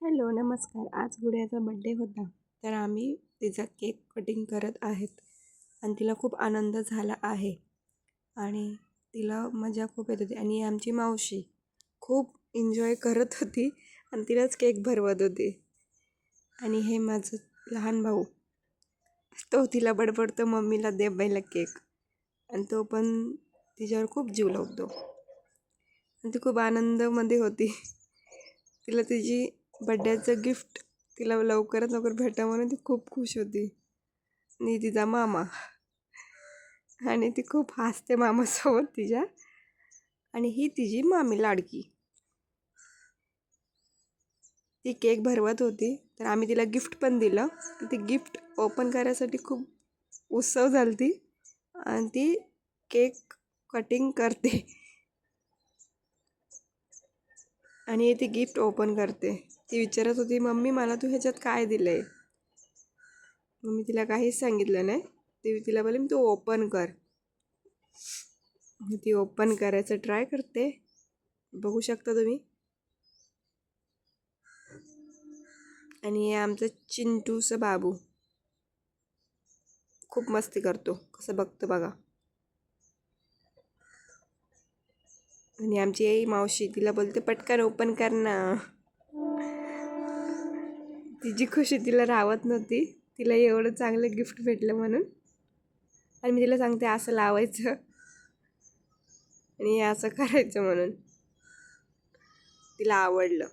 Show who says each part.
Speaker 1: Hello नमस्कार. आज गुडियाचा birthday होता तर आम्ही तिचा केक कटिंग करत आहेत आणि तिला खूप आनंद झाला आहे आणि तिला मजा खूप येत होती आणि आमची मावशी खूप एन्जॉय करत होती आणि तिलाच केक भरवत होती. आणि हे माझं लहान भाऊ तो तिला बडबडतो मम्मीला दे पहिला केक आणि तो पण तिच्यावर खूप जीव लावतो आणि ती खूप आनंदामध्ये होती. तिला तिची बड्डेचं गिफ्ट तिला लवकरात लवकर भेटा म्हणून ती खूप खुश होती. आणि तिचा मामा आणि ती खूप हसते मामासोबत तिच्या. आणि ही तिची मामी लाडकी. ती केक भरवत होती तर आम्ही तिला गिफ्ट पण दिलं. ती गिफ्ट ओपन करायसाठी खूप उत्सव झालती आणि ती केक कटिंग करते आणि ती गिफ्ट ओपन करते. ती विचारत होती मम्मी मला तू ह्याच्यात काय दिलंय. मग मी तिला काहीच सांगितलं नाही. तिला बोलले तू ओपन कर. ती ओपन करायचं ट्राय करते. बघू शकता तुम्ही. आणि हे आमचं चिंटूचं बाबू खूप मस्ती करतो. कसं बघतो बघा. आणि आमची आई मावशी तिला बोलते पटकन ओपन कर ना. तिची खुशी तिला राहत नव्हती. तिला एवढं चांगलं गिफ्ट भेटलं म्हणून. आणि मी तिला सांगते असं लावायचं आणि असं करायचं म्हणून. तिला आवडलं.